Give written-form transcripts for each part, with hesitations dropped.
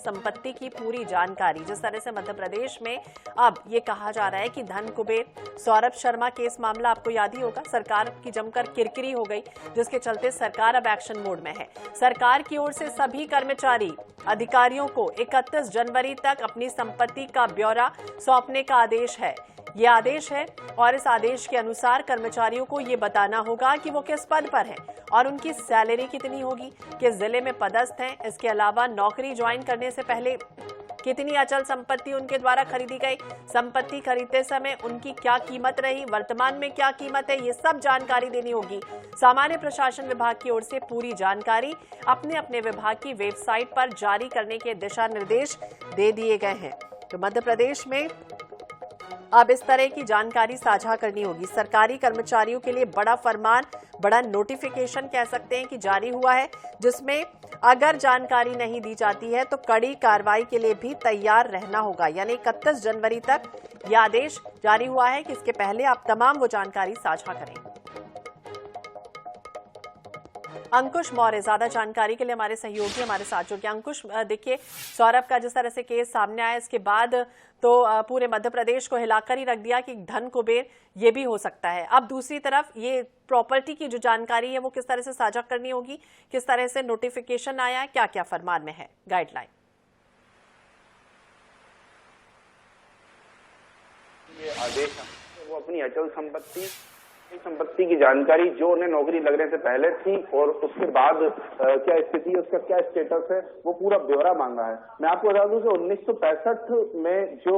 संपत्ति की पूरी जानकारी। जिस तरह से मध्य प्रदेश में अब ये कहा जा रहा है कि धन कुबेर सौरभ शर्मा केस मामला आपको याद ही होगा, सरकार की जमकर किरकिरी हो गई, जिसके चलते सरकार अब एक्शन मोड में है। सरकार की ओर से सभी कर्मचारी अधिकारियों को 31 जनवरी तक अपनी संपत्ति का ब्यौरा सौंपने का आदेश है। ये आदेश है और इस आदेश के अनुसार कर्मचारियों को ये बताना होगा कि वो किस पद पर हैं और उनकी सैलरी कितनी होगी, किस जिले में पदस्थ हैं। इसके अलावा नौकरी ज्वाइन करने से पहले कितनी अचल संपत्ति उनके द्वारा खरीदी गई, संपत्ति खरीदते समय उनकी क्या कीमत रही, वर्तमान में क्या कीमत है, ये सब जानकारी देनी होगी। सामान्य प्रशासन विभाग की ओर से पूरी जानकारी अपने अपने विभाग की वेबसाइट पर जारी करने के दिशा निर्देश दे दिए गए हैं। तो मध्य प्रदेश में अब इस तरह की जानकारी साझा करनी होगी। सरकारी कर्मचारियों के लिए बड़ा फरमान, बड़ा नोटिफिकेशन कह सकते हैं कि जारी हुआ है, जिसमें अगर जानकारी नहीं दी जाती है तो कड़ी कार्रवाई के लिए भी तैयार रहना होगा। यानी 31 जनवरी तक यह आदेश जारी हुआ है कि इसके पहले आप तमाम वो जानकारी साझा करें। अंकुश मौर्य ज्यादा जानकारी के लिए हमारे सहयोगी हमारे साथ जुड़ गए। अंकुश, देखिए सौरभ का जिस तरह से केस सामने आया, इसके बाद तो पूरे मध्य प्रदेश को हिलाकर ही रख दिया कि धन कुबेर ये भी हो सकता है। अब दूसरी तरफ ये प्रॉपर्टी की जो जानकारी है वो किस तरह से साझा करनी होगी, किस तरह से नोटिफिकेशन आया है, क्या क्या फरमान में है, गाइडलाइन? ये आदेश वो अपनी अचल संपत्ति की जानकारी जो उन्हें नौकरी लगने से पहले थी और उसके बाद क्या स्थिति है, उसका क्या स्टेटस है, वो पूरा ब्यौरा मांगा है। मैं आपको बता दूं कि 1965 में जो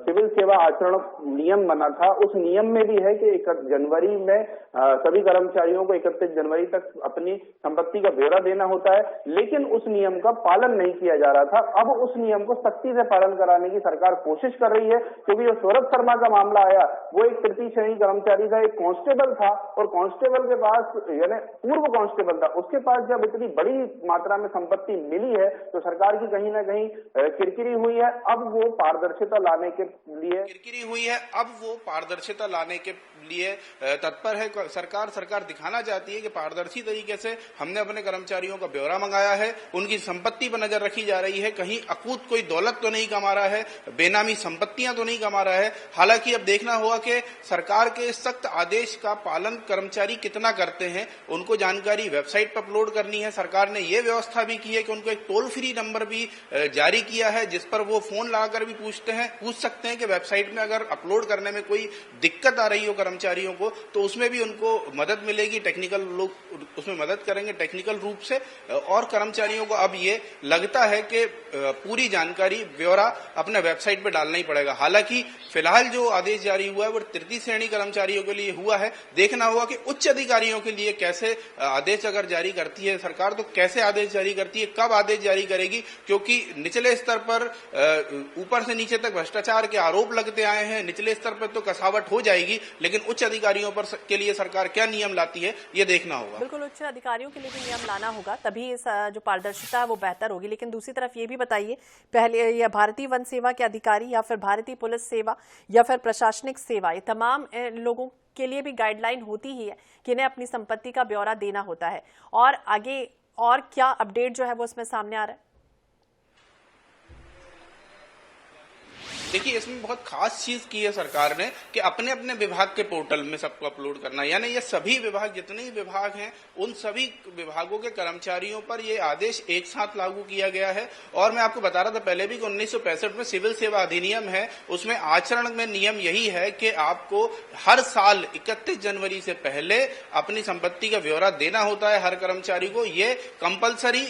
सिविल सेवा आचरण नियम बना था, उस नियम में भी है कि 1 जनवरी में सभी कर्मचारियों को 31 जनवरी तक अपनी संपत्ति का ब्यौरा देना होता है, लेकिन उस नियम का पालन नहीं किया जा रहा था। अब उस नियम को सख्ती से पालन कराने की सरकार कोशिश कर रही है, क्योंकि जो सौरभ शर्मा का मामला आया वो एक तृतीय श्रेणी कर्मचारी का एक कांस्टेबल था और कांस्टेबल के पास, यानी पूर्व कांस्टेबल था, उसके पास जब इतनी बड़ी मात्रा में संपत्ति मिली है तो सरकार की कहीं ना कहीं किरकिरी हुई है। अब वो पारदर्शिता लाने के लिए तत्पर है सरकार। सरकार दिखाना चाहती है कि पारदर्शी तरीके से हमने अपने कर्मचारियों का ब्यौरा मंगाया है, उनकी संपत्ति पर नजर रखी जा रही है, कहीं अकूत कोई दौलत तो नहीं कमा रहा है, बेनामी संपत्तियां तो नहीं कमा रहा है। हालांकि अब देखना होगा कि सरकार के सख्त आदेश का पालन कर्मचारी कितना करते हैं, उनको जानकारी वेबसाइट पर अपलोड करनी है। सरकार ने यह व्यवस्था भी की है कि उनको एक टोल फ्री नंबर भी जारी किया है, जिस पर वो फोन लगाकर भी पूछ सकते हैं कि वेबसाइट में अगर अपलोड करने में कोई दिक्कत आ रही हो कर्मचारियों को तो उसमें भी उनको मदद मिलेगी। टेक्निकल लोग उसमें मदद करेंगे टेक्निकल रूप से, और कर्मचारियों को अब ये लगता है कि पूरी जानकारी ब्यौरा अपने वेबसाइट पर डालना ही पड़ेगा। हालांकि फिलहाल जो आदेश जारी हुआ है वो तृतीय श्रेणी कर्मचारियों के लिए हुआ है। देखना होगा कि उच्च अधिकारियों के लिए कैसे आदेश अगर जारी करती है सरकार, तो कैसे आदेश जारी करती है, कब आदेश जारी करेगी, क्योंकि निचले स्तर पर ऊपर से नीचे तक भ्रष्टाचार के आरोप लगते आए हैं। निचले स्तर पर तो कसावट हो जाएगी, लेकिन उच्च अधिकारियों पर के लिए सरकार क्या नियम लाती है ये देखना होगा। बिल्कुल, उच्च अधिकारियों के लिए भी नियम लाना होगा, तभी इस जो पारदर्शिता है वो बेहतर होगी। लेकिन दूसरी तरफ ये भी बताइए, पहले या भारतीय वन सेवा के अधिकारी या फिर भारतीय पुलिस सेवा या फिर प्रशासनिक सेवा, ये तमाम लोगों के लिए भी गाइडलाइन होती ही है कि इन्हें अपनी संपत्ति का ब्यौरा देना होता है, और आगे और क्या अपडेट जो है वो इसमें सामने आ रहा है? देखिए, इसमें बहुत खास चीज की है सरकार ने कि अपने अपने विभाग के पोर्टल में सबको अपलोड करना, यानी ये सभी विभाग, जितने ही विभाग हैं उन सभी विभागों के कर्मचारियों पर ये आदेश एक साथ लागू किया गया है। और मैं आपको बता रहा था पहले भी कि 1965 में सिविल सेवा अधिनियम है, उसमें आचरण में नियम यही है कि आपको हर साल 31 जनवरी से पहले अपनी संपत्ति का ब्यौरा देना होता है हर कर्मचारी को। ये कंपलसरी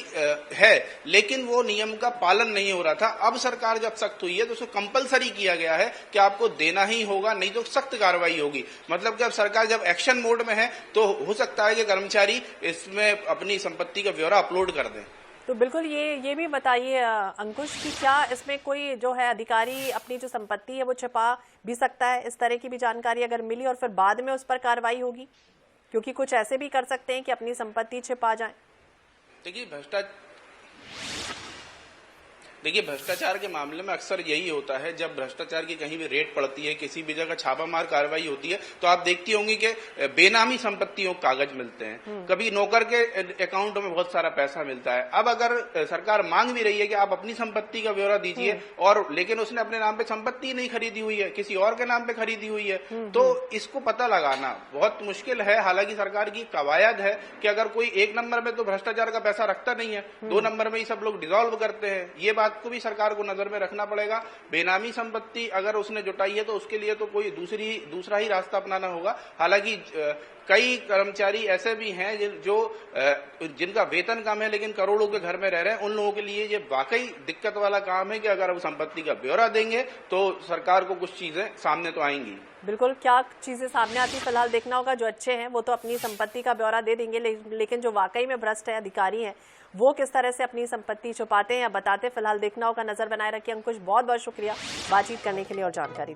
है, लेकिन वो नियम का पालन नहीं हो रहा था। अब सरकार जब सख्त हुई है तो उसको कंपलसरी किया गया है कि आपको देना ही होगा, नहीं तो सख्त कार्रवाई होगी। मतलब कि अब सरकार जब एक्शन मोड में है तो हो सकता है कि कर्मचारी इसमें अपनी संपत्ति का ब्यौरा अपलोड कर दें। तो बिल्कुल ये भी बताइए अंकुश कि क्या इसमें कोई जो है अधिकारी अपनी जो संपत्ति है वो छिपा भी सकता है? इस तरह की भी जानकारी अगर मिली और फिर बाद में उस पर कार्रवाई होगी, क्योंकि कुछ ऐसे भी कर सकते हैं कि अपनी संपत्ति छिपा जाए। देखिए, देखिए, भ्रष्टाचार के मामले में अक्सर यही होता है, जब भ्रष्टाचार की कहीं भी रेड पड़ती है, किसी भी जगह छापामार कार्रवाई होती है, तो आप देखती होंगी कि बेनामी संपत्तियों कागज मिलते हैं, कभी नौकर के अकाउंट में बहुत सारा पैसा मिलता है। अब अगर सरकार मांग भी रही है कि आप अपनी संपत्ति का ब्यौरा दीजिए, और लेकिन उसने अपने नाम पे संपत्ति नहीं खरीदी हुई है, किसी और के नाम पे खरीदी हुई है, तो इसको पता लगाना बहुत मुश्किल है। हालांकि सरकार की कवायद है कि अगर कोई 1 नंबर में तो भ्रष्टाचार का पैसा रखता नहीं है, 2 नंबर में ही सब लोग डिसॉल्व करते हैं। ये बात को भी सरकार को नजर में रखना पड़ेगा। बेनामी संपत्ति अगर उसने जुटाई है तो उसके लिए तो कोई दूसरा ही रास्ता अपनाना होगा। हालांकि कई कर्मचारी ऐसे भी हैं जिनका वेतन कम है लेकिन करोड़ों के घर में रह रहे हैं, उन लोगों के लिए ये वाकई दिक्कत वाला काम है कि अगर वो संपत्ति का ब्यौरा देंगे तो सरकार को कुछ चीजें सामने तो आएंगी। बिल्कुल, क्या चीजें सामने आती फिलहाल देखना होगा। जो अच्छे हैं वो तो अपनी संपत्ति का ब्यौरा दे देंगे, लेकिन जो वाकई में भ्रष्ट है अधिकारी हैं वो किस तरह से अपनी संपत्ति छुपाते हैं या बताते, फिलहाल देखना होगा। नजर बनाए रखिए। अंकुश, बहुत बहुत शुक्रिया बातचीत करने के लिए और जानकारी।